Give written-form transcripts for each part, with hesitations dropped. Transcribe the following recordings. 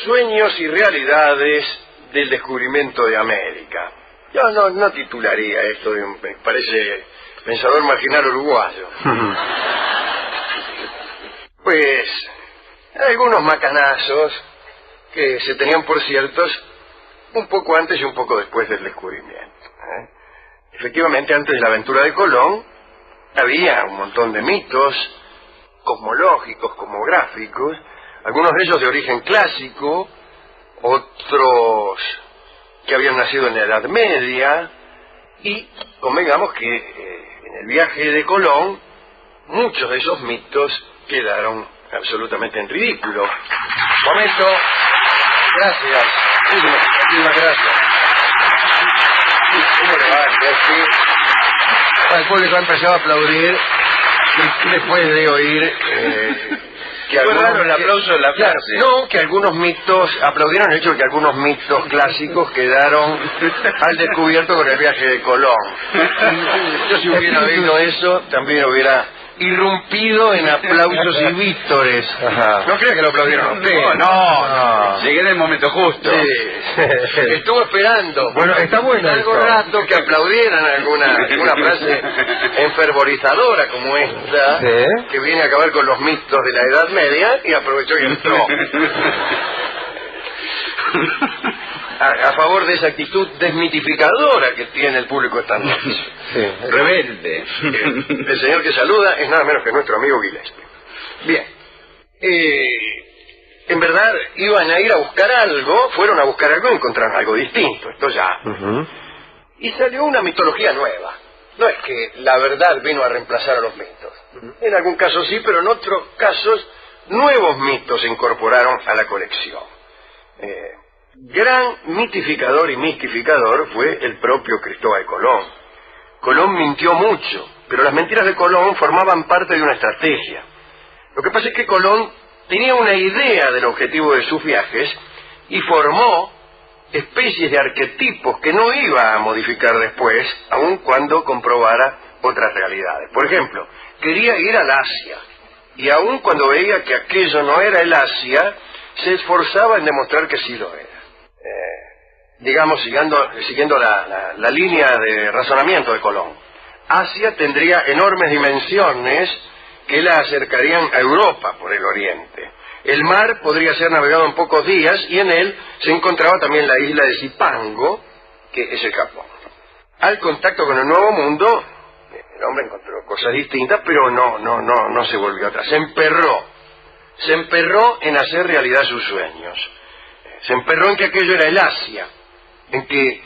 Sueños y realidades del descubrimiento de América. Yo no titularía esto de me parece pensador marginal uruguayo. Pues algunos macanazos que se tenían por ciertos un poco antes y un poco después del descubrimiento. Efectivamente, antes de la aventura de Colón había un montón de mitos cosmológicos, cosmográficos, algunos de ellos de origen clásico, otros que habían nacido en la Edad Media, y convengamos que en el viaje de Colón muchos de esos mitos quedaron absolutamente en ridículo. Momento. Gracias. Muchísimas gracias. ¿Cómo le va? El público ha empezado a aplaudir después de oír que fue raro el aplauso de la clase. No, que algunos mitos aplaudieron el hecho de que algunos mitos clásicos quedaron al descubierto con el viaje de Colón. Yo si hubiera oído eso también hubiera irrumpido en aplausos y vítores. No creo que lo aplaudieron a usted. No. Llegué en el momento justo. Sí. Estuvo esperando. Bueno, está bueno algo esto. rato que aplaudieran alguna frase enfervorizadora como esta, ¿sí? Que viene a acabar con los mitos de la Edad Media, y aprovechó y entró. A favor de esa actitud desmitificadora que tiene el público esta noche. Sí. Rebelde. El señor que saluda es nada menos que nuestro amigo Gillespie. Bien. En verdad iban a ir a buscar algo, fueron a buscar algo y encontraron algo distinto, esto ya. Y salió una mitología nueva. No es que la verdad vino a reemplazar a los mitos. En algún caso sí, pero en otros casos nuevos mitos se incorporaron a la colección. Gran mitificador y mistificador fue el propio Cristóbal Colón. Colón mintió mucho, pero las mentiras de Colón formaban parte de una estrategia. Lo que pasa es que Colón tenía una idea del objetivo de sus viajes y formó especies de arquetipos que no iba a modificar después, aun cuando comprobara otras realidades. Por ejemplo, quería ir al Asia, y aun cuando veía que aquello no era el Asia, se esforzaba en demostrar que sí lo era. Digamos, siguiendo la línea de razonamiento de Colón. Asia tendría enormes dimensiones que la acercarían a Europa por el oriente. El mar podría ser navegado en pocos días y en él se encontraba también la isla de Zipango, que es el Japón. Al contacto con el Nuevo Mundo, el hombre encontró cosas distintas, pero no se volvió atrás. Se emperró en hacer realidad sus sueños. Se emperró en que aquello era el Asia, en que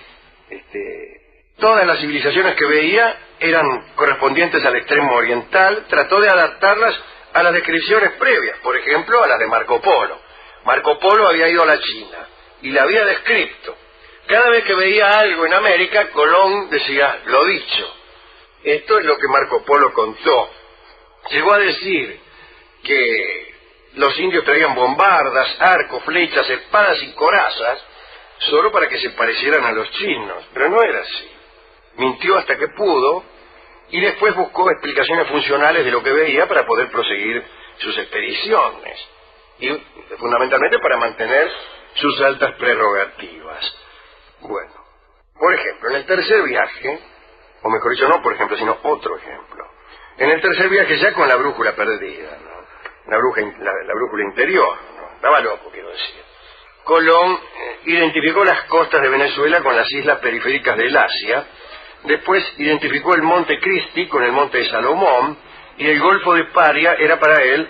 todas las civilizaciones que veía eran correspondientes al extremo oriental. Trató de adaptarlas a las descripciones previas, por ejemplo, a las de Marco Polo. Marco Polo había ido a la China y la había descrito. Cada vez que veía algo en América, Colón decía, lo dicho. Esto es lo que Marco Polo contó. Llegó a decir que los indios traían bombardas, arcos, flechas, espadas y corazas, solo para que se parecieran a los chinos, pero no era así. Mintió hasta que pudo y después buscó explicaciones funcionales de lo que veía para poder proseguir sus expediciones y fundamentalmente para mantener sus altas prerrogativas. Bueno, por ejemplo, en el tercer viaje, o mejor dicho, no por ejemplo, sino otro ejemplo, en el tercer viaje ya con la brújula perdida, ¿no? La brújula interior, ¿no? Estaba loco, quiero decir. Colón identificó las costas de Venezuela con las islas periféricas del Asia, después identificó el monte Cristi con el monte de Salomón, y el Golfo de Paria era para él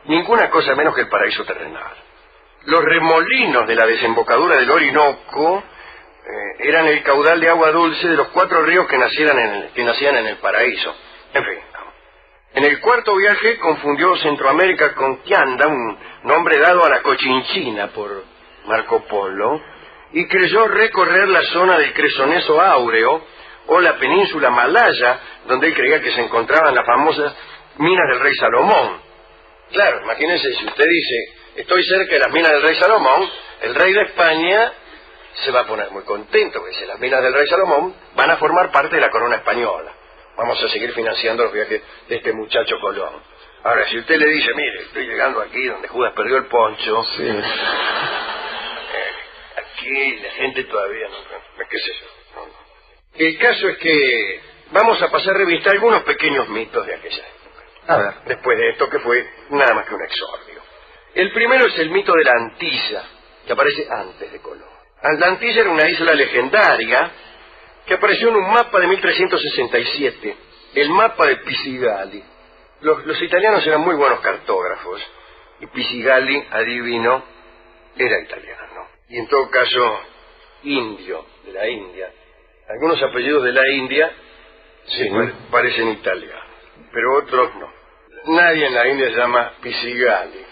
ninguna cosa menos que el paraíso terrenal. Los remolinos de la desembocadura del Orinoco eran el caudal de agua dulce de los 4 ríos que nacían en el paraíso. En fin. En el cuarto viaje confundió Centroamérica con Tianda, un nombre dado a la Cochinchina por Marco Polo, y creyó recorrer la zona del Cresoneso Áureo o la península malaya, donde él creía que se encontraban las famosas minas del rey Salomón. Claro, imagínense, si usted dice, estoy cerca de las minas del rey Salomón, el rey de España se va a poner muy contento, porque dice, las minas del rey Salomón van a formar parte de la corona española. Vamos a seguir financiando los viajes de este muchacho Colón. Ahora, si usted le dice, mire, estoy llegando aquí donde Judas perdió el poncho, sí, aquí la gente todavía no qué sé yo. No. El caso es que vamos a pasar revista a algunos pequeños mitos de aquella época. A ver. Después de esto, que fue nada más que un exordio. El primero es el mito de la Antilla, que aparece antes de Colón. La Antilla era una isla legendaria que apareció en un mapa de 1367, el mapa de Pisigali. Los italianos eran muy buenos cartógrafos, y Pisigali, adivino, era italiano. Y en todo caso, indio, de la India. Algunos apellidos de la India sí, parecen italianos, pero otros no. Nadie en la India se llama Pisigali.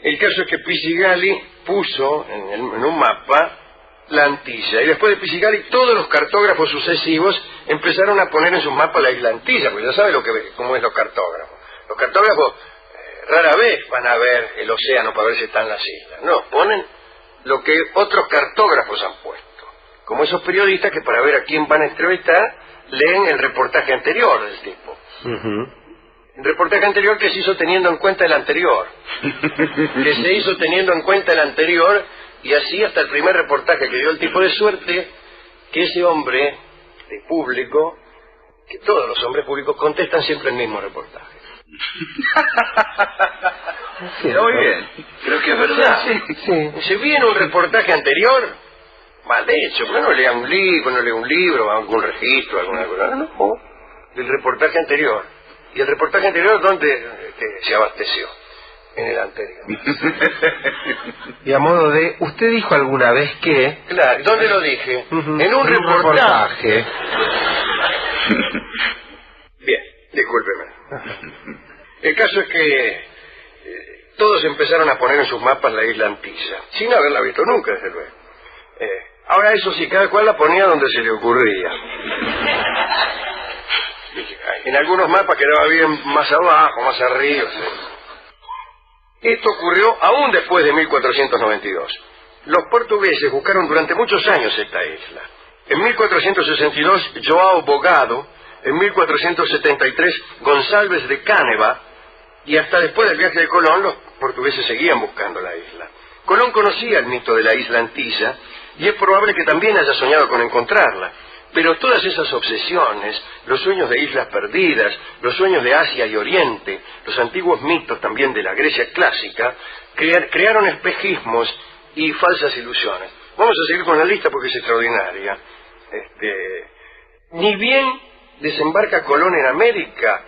El caso es que Pisigali puso en un mapa la Antilla, y después de Pisigali todos los cartógrafos sucesivos empezaron a poner en sus mapas la isla Antilla, porque ya sabe cómo es los cartógrafos. Los cartógrafos rara vez van a ver el océano para ver si están las islas. No, ponen lo que otros cartógrafos han puesto. Como esos periodistas que para ver a quién van a entrevistar leen el reportaje anterior del tipo. El reportaje anterior que se hizo teniendo en cuenta el anterior. Que se hizo teniendo en cuenta el anterior, y así hasta el primer reportaje que dio el tipo, de suerte que ese hombre de público, que todos los hombres públicos contestan siempre el mismo reportaje. Sí, muy bien. Creo que es verdad. Sí. Se viene un reportaje anterior, mal hecho, pero no lea un libro, algún registro, alguna cosa. No, el reportaje anterior. ¿Y el reportaje anterior dónde se abasteció? En el anterior. Y a modo de, ¿usted dijo alguna vez que? Claro, ¿dónde lo dije? En un reportaje. Bien, discúlpeme. El caso es que todos empezaron a poner en sus mapas la isla Antilla, sin haberla visto nunca, desde luego. Ahora eso sí, cada cual la ponía donde se le ocurría. En algunos mapas quedaba bien más abajo, más arriba. ¿Sí? Esto ocurrió aún después de 1492. Los portugueses buscaron durante muchos años esta isla. En 1462, João Bogado, en 1473, Gonçalves de Câneva, y hasta después del viaje de Colón, los portugueses seguían buscando la isla. Colón conocía el mito de la isla Antilla, y es probable que también haya soñado con encontrarla. Pero todas esas obsesiones, los sueños de islas perdidas, los sueños de Asia y Oriente, los antiguos mitos también de la Grecia clásica, crearon espejismos y falsas ilusiones. Vamos a seguir con la lista porque es extraordinaria. Ni bien desembarca Colón en América,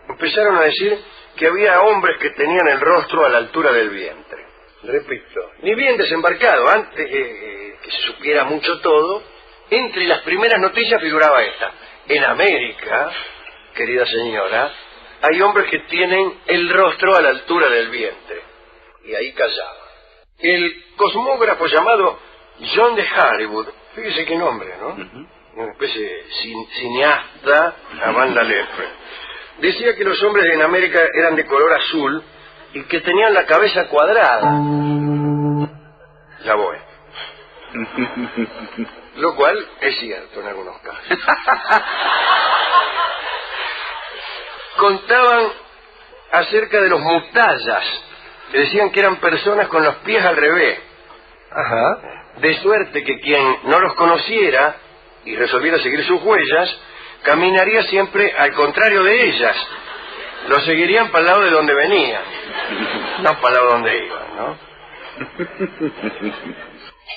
empezaron a decir que había hombres que tenían el rostro a la altura del vientre. Repito, ni bien desembarcado, antes que se supiera mucho todo, entre las primeras noticias figuraba esta: en América, querida señora, hay hombres que tienen el rostro a la altura del vientre. Y ahí callaba. El cosmógrafo llamado John de Hollywood, fíjese qué nombre, ¿no? Una especie de cineasta a banda lepre. Decía que los hombres en América eran de color azul y que tenían la cabeza cuadrada. La voy. Lo cual es cierto en algunos casos. Contaban acerca de los mutallas, que decían que eran personas con los pies al revés. De suerte que quien no los conociera y resolviera seguir sus huellas, caminaría siempre al contrario de ellas. Los seguirían para el lado de donde venían, no para el lado donde iban, ¿no?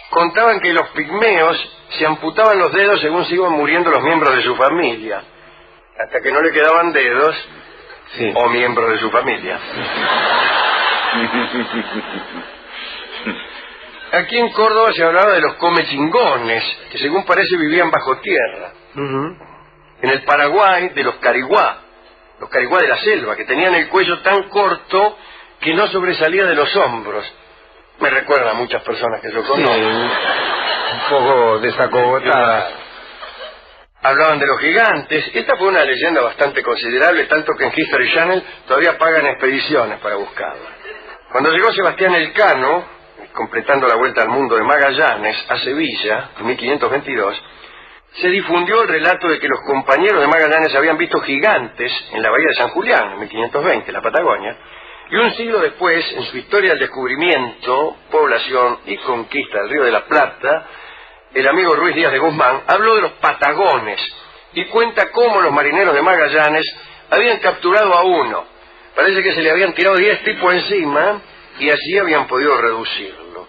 Contaban que los pigmeos se amputaban los dedos según se iban muriendo los miembros de su familia, hasta que no le quedaban dedos, o miembros de su familia. Aquí en Córdoba se hablaba de los comechingones, que según parece vivían bajo tierra. En el Paraguay, de los cariguá de la selva, que tenían el cuello tan corto que no sobresalía de los hombros. Me recuerda a muchas personas que yo conozco. Un poco desacogotadas. Hablaban de los gigantes. Esta fue una leyenda bastante considerable, tanto que en History Channel todavía pagan expediciones para buscarla. Cuando llegó Sebastián Elcano, completando la vuelta al mundo de Magallanes, a Sevilla, en 1522, se difundió el relato de que los compañeros de Magallanes habían visto gigantes en la bahía de San Julián, en 1520, en la Patagonia, Y un siglo después, en su historia del descubrimiento, población y conquista del Río de la Plata, el amigo Ruiz Díaz de Guzmán habló de los patagones y cuenta cómo los marineros de Magallanes habían capturado a uno. Parece que se le habían tirado 10 tipos encima y así habían podido reducirlo.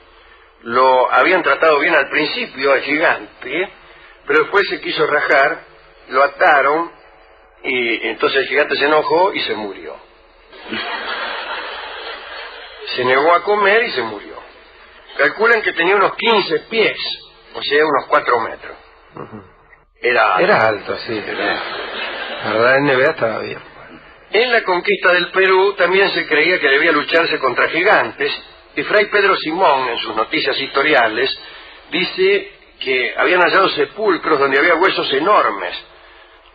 Lo habían tratado bien al principio, al gigante, pero después se quiso rajar, lo ataron y entonces el gigante se enojó y se murió. Se negó a comer y se murió. Calculan que tenía unos 15 pies, o sea, unos 4 metros. Era alto, sí. La verdad, en NBA estaba bien. En la conquista del Perú también se creía que debía lucharse contra gigantes, y Fray Pedro Simón, en sus noticias historiales, dice que habían hallado sepulcros donde había huesos enormes.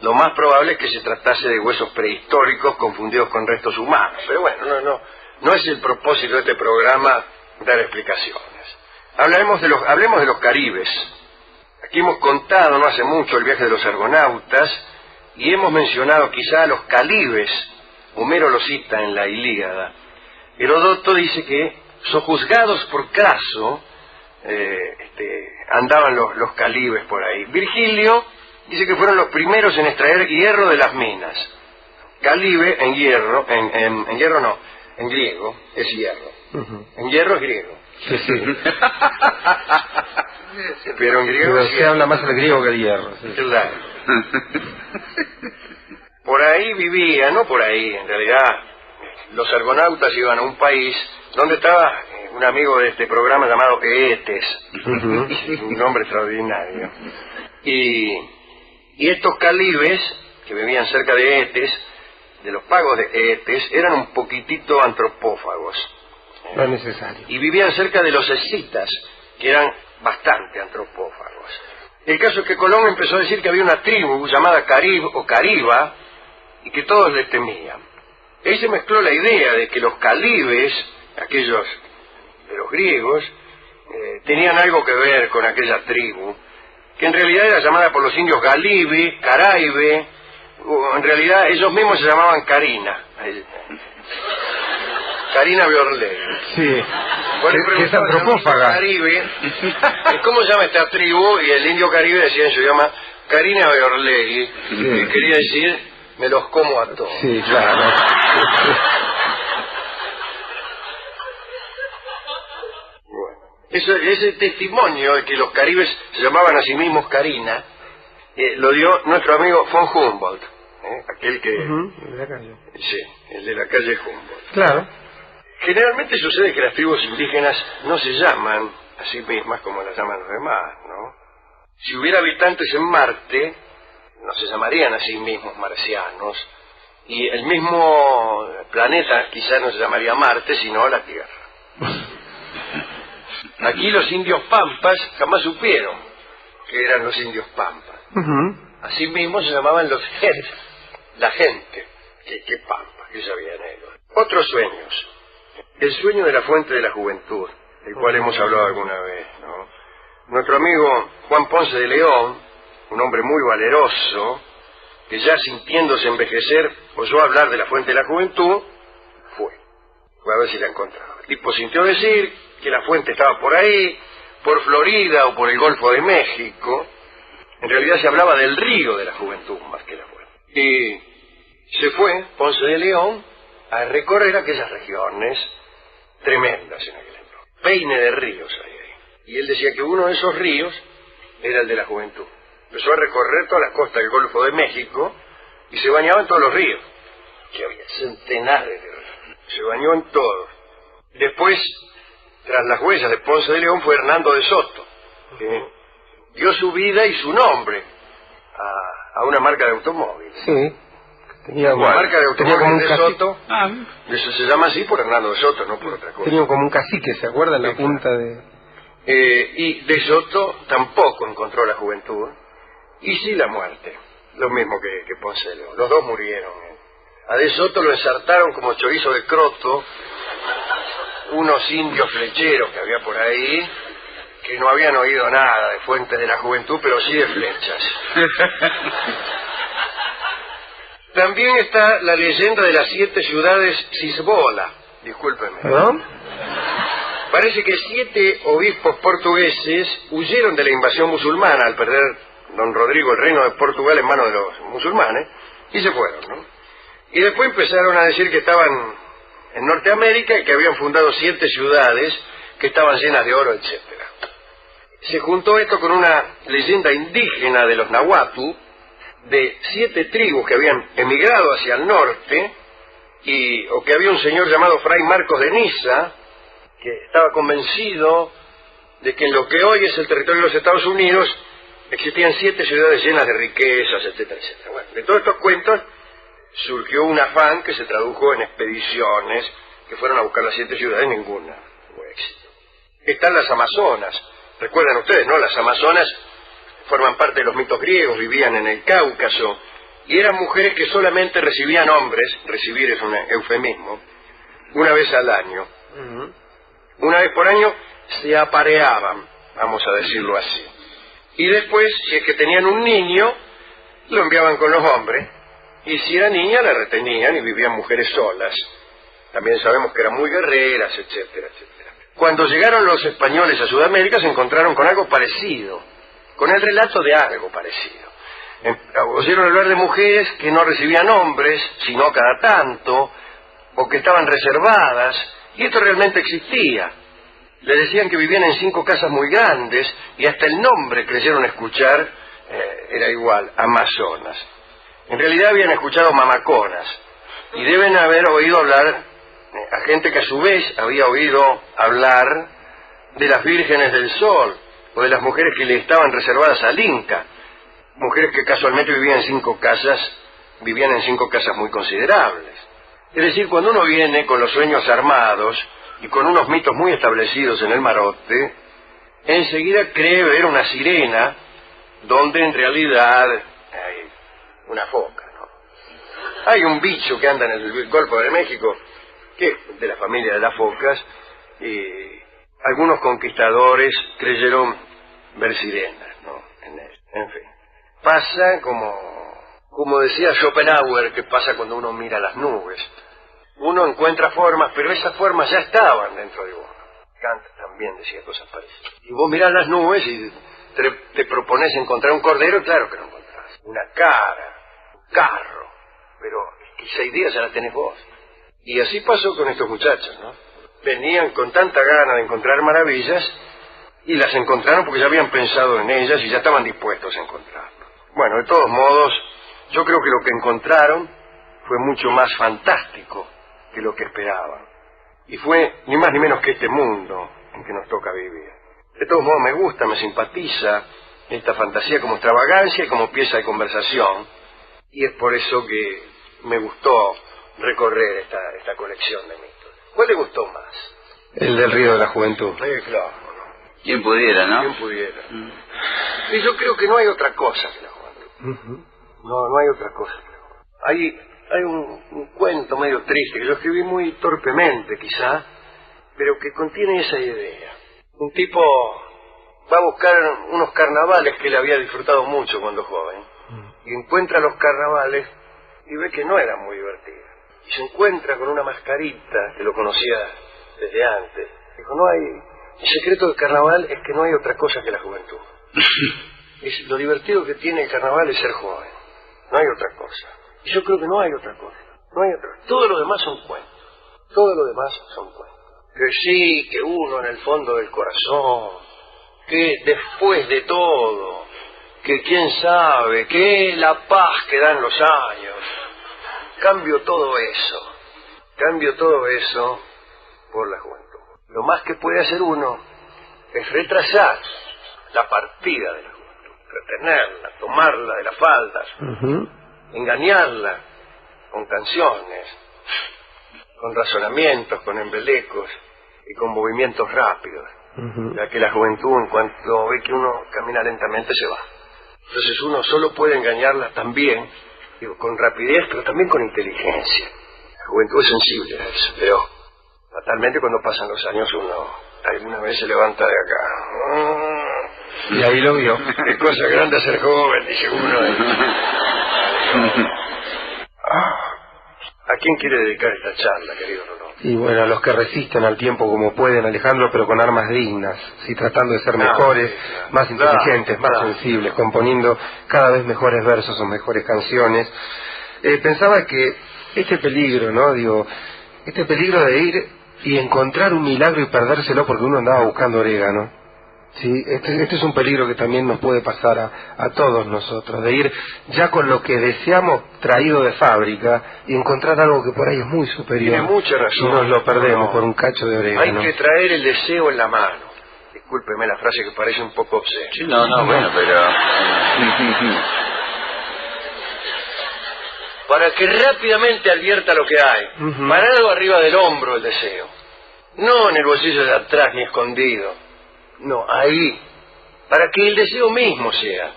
Lo más probable es que se tratase de huesos prehistóricos confundidos con restos humanos. Pero bueno, no es el propósito de este programa dar explicaciones. Hablemos de los caribes. Aquí hemos contado no hace mucho el viaje de los argonautas y hemos mencionado quizá a los calibes. Homero lo cita en la Ilíada. Heródoto dice que, sojuzgados por Craso, andaban los calibes por ahí. Virgilio dice que fueron los primeros en extraer hierro de las minas. Calibe en hierro, en hierro no, en griego es hierro. En hierro es griego. Sí, sí. Pero en griego pero se habla más el griego que el hierro. Sí. Claro. Por ahí vivía, no por ahí, en realidad, los argonautas iban a un país donde estaba un amigo de este programa llamado Eetes, un nombre extraordinario. Y estos calibes, que vivían cerca de Eetes, de los pagos de Eetes, eran un poquitito antropófagos. No es necesario. Y vivían cerca de los escitas, que eran bastante antropófagos. El caso es que Colón empezó a decir que había una tribu llamada Carib o Cariba, y que todos le temían. Ahí se mezcló la idea de que los calibes, aquellos de los griegos, tenían algo que ver con aquella tribu, que en realidad era llamada por los indios Galibi, Caraibe, o en realidad ellos mismos se llamaban Carina. Carina Biorley. Sí. Que es antropófaga. Caribe, ¿cómo se llama esta tribu? Y el indio Caribe decía, se llama Carina Biorley, que quería decir, me los como a todos. Sí, claro. Bueno, ese testimonio de que los caribes se llamaban a sí mismos Carina, lo dio nuestro amigo von Humboldt, aquel que... el de la calle. Sí, el de la calle Humboldt. Claro. Generalmente sucede que las tribus indígenas no se llaman a sí mismas como las llaman los demás, ¿no? Si hubiera habitantes en Marte, no se llamarían a sí mismos marcianos, y el mismo planeta quizás no se llamaría Marte, sino la Tierra. Aquí los indios pampas jamás supieron que eran los indios pampas. Así mismo se llamaban los gentes, la gente, que pampa, que sabían ellos. Otros sueños. El sueño de la fuente de la juventud, del cual hemos hablado alguna vez, ¿no? Nuestro amigo Juan Ponce de León, un hombre muy valeroso, que ya sintiéndose envejecer, oyó hablar de la fuente de la juventud, fue a ver si la encontraba. El tipo sintió decir que la fuente estaba por ahí, por Florida o por el Golfo de México. En realidad se hablaba del río de la juventud más que la fuente. Y se fue Ponce de León a recorrer aquellas regiones tremendas en aquel entonces. Peine de ríos hay ahí. Y él decía que uno de esos ríos era el de la juventud. Empezó a recorrer toda la costa del Golfo de México y se bañaba en todos los ríos, que había centenares de ríos. Se bañó en todos. Después, tras las huellas de Ponce de León, fue Hernando de Soto, que dio su vida y su nombre a una marca de automóviles. Sí. Tenía una marca de automóviles de Soto. Eso se llama así por Hernando de Soto, no por otra cosa. Tenía como un cacique, ¿se acuerdan? La punta de... Y de Soto tampoco encontró la juventud, y sí la muerte, lo mismo que Ponce de León. Los dos murieron. A de Soto lo ensartaron como chorizo de croto unos indios flecheros que había por ahí, que no habían oído nada de fuentes de la juventud, pero sí de flechas. También está la leyenda de las 7 ciudades Cisbola, discúlpeme. ¿Perdón? Parece que 7 obispos portugueses huyeron de la invasión musulmana al perder don Rodrigo el reino de Portugal en manos de los musulmanes y se fueron, ¿no? Y después empezaron a decir que estaban en Norteamérica y que habían fundado 7 ciudades que estaban llenas de oro, etcétera. Se juntó esto con una leyenda indígena de los Nahuatl, de 7 tribus que habían emigrado hacia el norte, o que había un señor llamado Fray Marcos de Niza, que estaba convencido de que en lo que hoy es el territorio de los Estados Unidos existían 7 ciudades llenas de riquezas, etcétera, etcétera. Bueno, de todos estos cuentos surgió un afán que se tradujo en expediciones que fueron a buscar las 7 ciudades, ninguna tuvo éxito. Están las Amazonas. Recuerdan ustedes, ¿no? Las Amazonas forman parte de los mitos griegos, vivían en el Cáucaso, y eran mujeres que solamente recibían hombres, recibir es un eufemismo, una vez al año. Una vez por año se apareaban, vamos a decirlo así. Y después, si es que tenían un niño, lo enviaban con los hombres, y si era niña, la retenían y vivían mujeres solas. También sabemos que eran muy guerreras, etcétera, etcétera. Cuando llegaron los españoles a Sudamérica se encontraron con algo parecido, con el relato de algo parecido. Oyeron hablar de mujeres que no recibían hombres, sino cada tanto, o que estaban reservadas, y esto realmente existía. Le decían que vivían en 5 casas muy grandes, y hasta el nombre creyeron escuchar era igual, Amazonas. En realidad habían escuchado mamaconas, y deben haber oído hablar a gente que a su vez había oído hablar de las vírgenes del sol, o de las mujeres que le estaban reservadas al Inca, mujeres que casualmente vivían en 5 casas muy considerables. Es decir, cuando uno viene con los sueños armados y con unos mitos muy establecidos en el marote, enseguida cree ver una sirena donde en realidad hay una foca, ¿no? Hay un bicho que anda en el Golfo de México, que es de la familia de las focas, y algunos conquistadores creyeron ver sirenas, ¿no? En fin. Pasa como decía Schopenhauer, que pasa cuando uno mira las nubes. Uno encuentra formas, pero esas formas ya estaban dentro de uno. Kant también decía cosas parecidas. Y vos mirás las nubes y te propones encontrar un cordero, y claro que lo encontrás. Una cara, un carro, pero es que 6 días ya la tenés vos. Y así pasó con estos muchachos, ¿no? Venían con tanta gana de encontrar maravillas y las encontraron porque ya habían pensado en ellas y ya estaban dispuestos a encontrarlas. Bueno, de todos modos, yo creo que lo que encontraron fue mucho más fantástico que lo que esperaban. Y fue ni más ni menos que este mundo en que nos toca vivir. De todos modos, me gusta, me simpatiza esta fantasía como extravagancia y como pieza de conversación. Y es por eso que me gustó recorrer esta colección de mitos. ¿Cuál le gustó más? El del río de la juventud. Claro. ¿Quién pudiera, no? ¿Quién pudiera? Y yo creo que no hay otra cosa que la juventud. No hay otra cosa. Hay un cuento medio triste que yo escribí muy torpemente, quizá, pero que contiene esa idea. Un tipo va a buscar unos carnavales que él había disfrutado mucho cuando joven, y encuentra los carnavales y ve que no eran muy divertidos. Y se encuentra con una mascarita que lo conocía desde antes. Dijo, el secreto del carnaval es que no hay otra cosa que la juventud. Lo divertido que tiene el carnaval es ser joven. No hay otra cosa. Y yo creo que no hay otra cosa. No hay otra. Todo lo demás son cuentos. Todo lo demás son cuentos. Que sí, que uno en el fondo del corazón, que después de todo, que quién sabe, que la paz que dan los años. Cambio todo eso por la juventud. Lo más que puede hacer uno es retrasar la partida de la juventud, retenerla, tomarla de las faldas, engañarla con canciones, con razonamientos, con embelecos y con movimientos rápidos, ya que la juventud, en cuanto ve que uno camina lentamente, se va. Entonces uno solo puede engañarla también, con rapidez, pero también con inteligencia. La juventud es sensible a eso, pero fatalmente cuando pasan los años uno alguna vez se levanta de acá. Y ahí lo vio. Qué cosa grande ser joven, dice uno. ¿A quién quiere dedicar esta charla, querido Rolón? Y bueno, a los que resisten al tiempo como pueden, Alejandro, pero con armas dignas, ¿sí? Tratando de ser mejores, más inteligentes, más sensibles, componiendo cada vez mejores versos o mejores canciones. Pensaba que este peligro, ¿no? Digo, este peligro de ir y encontrar un milagro y perdérselo porque uno andaba buscando orégano. Sí, este es un peligro que también nos puede pasar a todos nosotros, de ir ya con lo que deseamos traído de fábrica y encontrar algo que por ahí es muy superior. Tiene mucha razón. Y nos lo perdemos por un cacho de orégano. Hay que traer el deseo en la mano. Discúlpeme la frase que parece un poco obscena. Sí, no, bueno, pero... Para que rápidamente advierta lo que hay. Parado arriba del hombro el deseo. No en el bolsillo de atrás ni escondido. No, ahí, para que el deseo mismo sea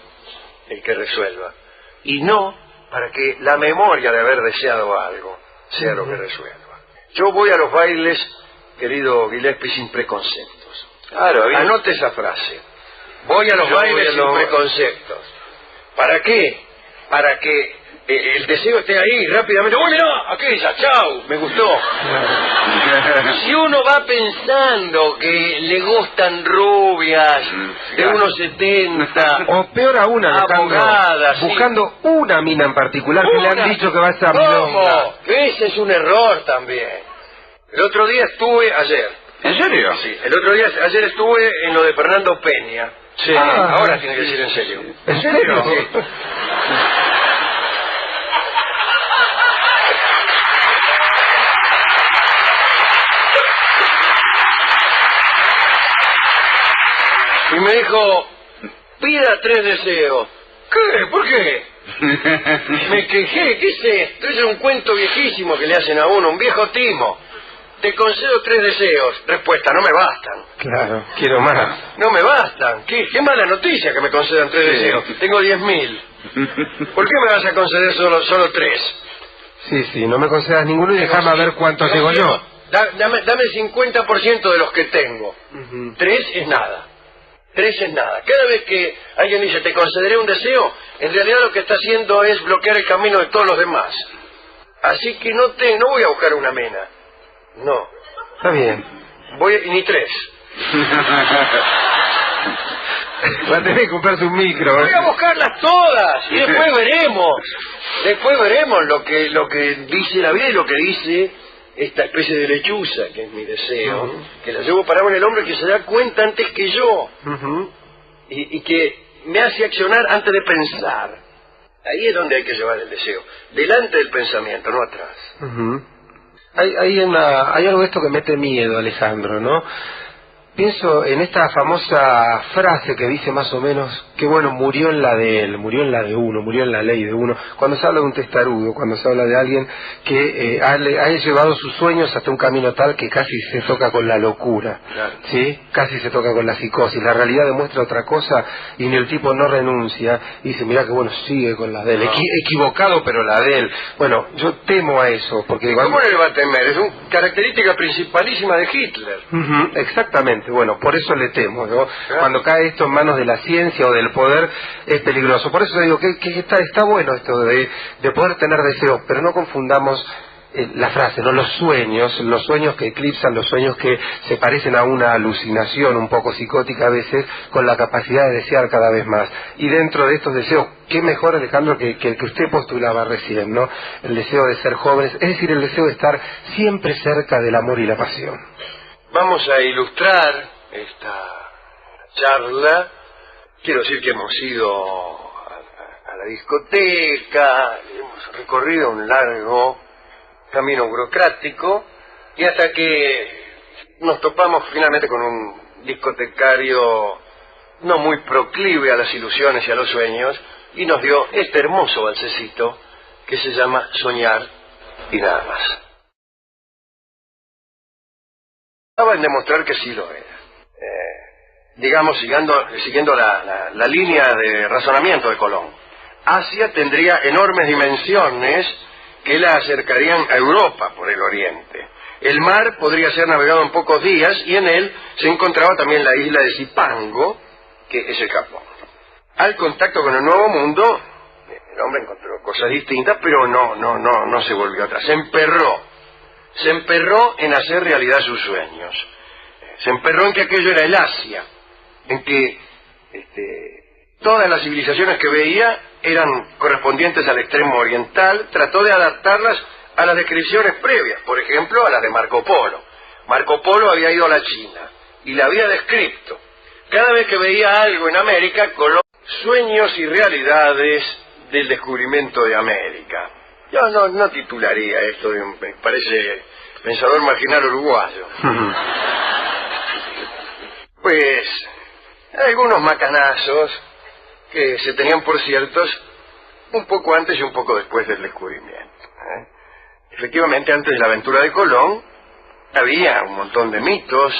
el que resuelva, y no para que la memoria de haber deseado algo sea lo que resuelva. Yo voy a los bailes, querido Gillespie, sin preconceptos. Claro, bien. Anote esa frase. Voy a los bailes sin preconceptos. ¿Para qué? Para que el deseo esté ahí rápidamente. ¡Uy, mira! Aquella, chau, me gustó. Si uno va pensando que le gustan rubias de unos 70, o peor aún, Alejandro, abogadas, buscando una mina en particular que le han dicho que va a ser milonga. ¿Cómo? Ese es un error también. El otro día estuve, ayer. ¿En serio? Sí, ayer estuve en lo de Fernando Peña. Sí, ahora tiene que decir en serio. ¿En serio? Sí. Y me dijo, pida 3 deseos. ¿Qué? ¿Por qué? Me quejé, ¿qué es esto? Es un cuento viejísimo que le hacen a uno, un viejo timo. Te concedo 3 deseos. Respuesta, no me bastan. Claro, quiero más. No me bastan. Qué mala noticia que me concedan 3 deseos. Tengo 10.000. ¿Por qué me vas a conceder solo 3? Sí, no me concedas ninguno y déjame ver cuántos digo yo. Dame el 50% de los que tengo. 3 es nada. 3 es nada. Cada vez que alguien dice te concederé un deseo, en realidad lo que está haciendo es bloquear el camino de todos los demás. Así que no voy a buscar una mena. No. Está bien. Ni 3. Va a tener que comprarse un micro. Voy a buscarlas todas y después veremos. Después veremos lo que dice la vida y lo que dice esta especie de lechuza que es mi deseo, que la llevo parado en el hombre, que se da cuenta antes que yo, y que me hace accionar antes de pensar. Ahí es donde hay que llevar el deseo, delante del pensamiento, no atrás. Hay algo de esto que mete miedo, Alejandro, ¿no? Pienso en esta famosa frase que dice más o menos que bueno, murió en la de él, murió en la de uno, murió en la ley de uno. Cuando se habla de un testarudo, cuando se habla de alguien que ha llevado sus sueños hasta un camino tal que casi se toca con la locura, ¿sí? Casi se toca con la psicosis. La realidad demuestra otra cosa y ni el tipo no renuncia y dice, mirá que bueno, sigue con la de él. Equivocado, pero la de él. Bueno, yo temo a eso, porque... ¿Cómo no le va a temer? Es una característica principalísima de Hitler. Exactamente. Bueno, por eso le temo, ¿no? Cuando cae esto en manos de la ciencia o del poder es peligroso. Por eso digo que está bueno esto de poder tener deseos, pero no confundamos la frase, ¿no? Los sueños que eclipsan, los sueños que se parecen a una alucinación un poco psicótica a veces, con la capacidad de desear cada vez más. Y dentro de estos deseos, qué mejor, Alejandro, que el que usted postulaba recién, ¿no? El deseo de ser jóvenes, es decir, el deseo de estar siempre cerca del amor y la pasión. Vamos a ilustrar esta charla. Quiero decir que hemos ido a la discoteca, hemos recorrido un largo camino burocrático y hasta que nos topamos finalmente con un discotecario no muy proclive a las ilusiones y a los sueños y nos dio este hermoso balsecito que se llama Soñar y nada más. Estaba en demostrar que sí lo era. Digamos, siguiendo la línea de razonamiento de Colón. Asia tendría enormes dimensiones que la acercarían a Europa por el oriente. El mar podría ser navegado en pocos días y en él se encontraba también la isla de Zipango, que es el Japón. Al contacto con el Nuevo Mundo, el hombre encontró cosas distintas, pero no se volvió atrás. Se emperró se emperró en hacer realidad sus sueños. Se emperró en que aquello era el Asia, en que todas las civilizaciones que veía eran correspondientes al extremo oriental. Trató de adaptarlas a las descripciones previas, por ejemplo, a las de Marco Polo. Marco Polo había ido a la China y la había descrito. Cada vez que veía algo en América, Colón, sueños y realidades del descubrimiento de América. Yo no titularía esto de me parece pensador marginal uruguayo. Pues algunos macanazos que se tenían por ciertos un poco antes y un poco después del descubrimiento. Efectivamente, antes de la aventura de Colón había un montón de mitos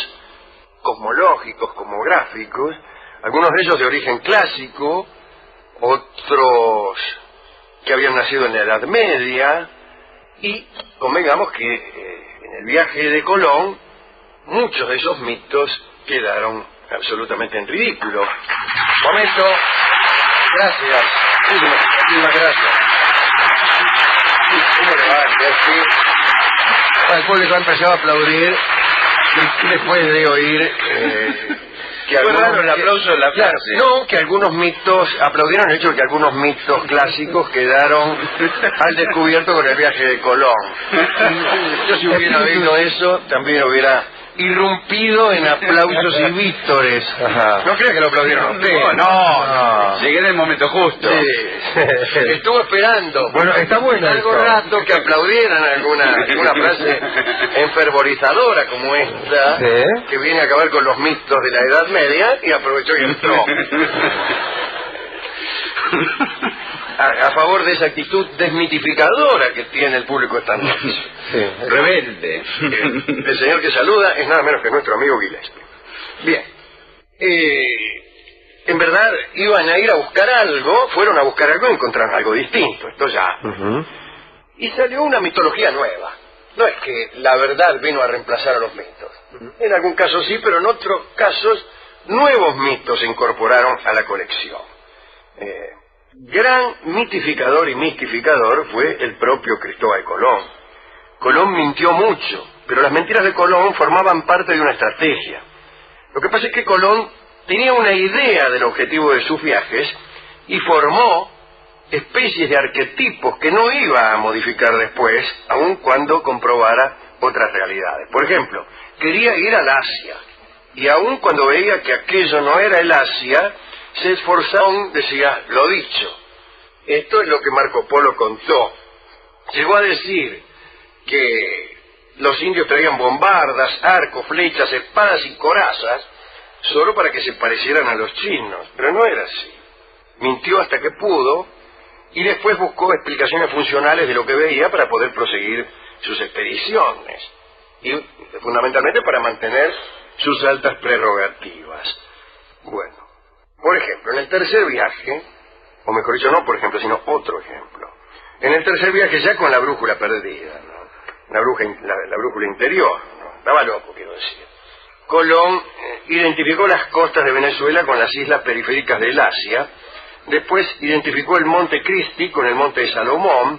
cosmológicos, cosmográficos, algunos de ellos de origen clásico, otros que habían nacido en la Edad Media, y convengamos que en el viaje de Colón muchos de esos mitos quedaron absolutamente en ridículo. Momento. Gracias. Muchísimas gracias. ¿Cómo le va? El público ha empezado a aplaudir. Después de oír que fue raro el aplauso de la frase. No, que algunos mitos aplaudieron el hecho de que algunos mitos clásicos quedaron al descubierto con el viaje de Colón. Yo, si hubiera oído eso, también hubiera irrumpido en aplausos y víctores. No creo que lo aplaudieron a usted. No. Llegué en el momento justo. Sí. Estuvo esperando. Bueno, está bueno algo esto. rato que aplaudieran alguna frase enfervorizadora como esta, ¿Sí? que viene a acabar con los mitos de la Edad Media, y aprovechó y entró. A favor de esa actitud desmitificadora que tiene el público esta noche. Sí. Rebelde. El señor que saluda es nada menos que nuestro amigo Gillespie. Bien. En verdad iban a ir a buscar algo, fueron a buscar algo y encontraron algo distinto. Esto ya. Y salió una mitología nueva. No es que la verdad vino a reemplazar a los mitos. En algún caso sí, pero en otros casos nuevos mitos se incorporaron a la colección. Gran mitificador y mistificador fue el propio Cristóbal Colón. Colón mintió mucho, pero las mentiras de Colón formaban parte de una estrategia. Lo que pasa es que Colón tenía una idea del objetivo de sus viajes y formó especies de arquetipos que no iba a modificar después, aun cuando comprobara otras realidades. Por ejemplo, quería ir al Asia, y aun cuando veía que aquello no era el Asia, se esforzó, decía, lo dicho. Esto es lo que Marco Polo contó. Llegó a decir que los indios traían bombardas, arcos, flechas, espadas y corazas, solo para que se parecieran a los chinos, pero no era así. Mintió hasta que pudo, y después buscó explicaciones funcionales de lo que veía para poder proseguir sus expediciones, y fundamentalmente para mantener sus altas prerrogativas. Bueno, por ejemplo, en el tercer viaje, o mejor dicho, no por ejemplo, sino otro ejemplo, en el tercer viaje ya con la brújula perdida, ¿no? la brújula interior, ¿no? Estaba loco, quiero decir. Colón identificó las costas de Venezuela con las islas periféricas del Asia, después identificó el monte Cristi con el monte de Salomón,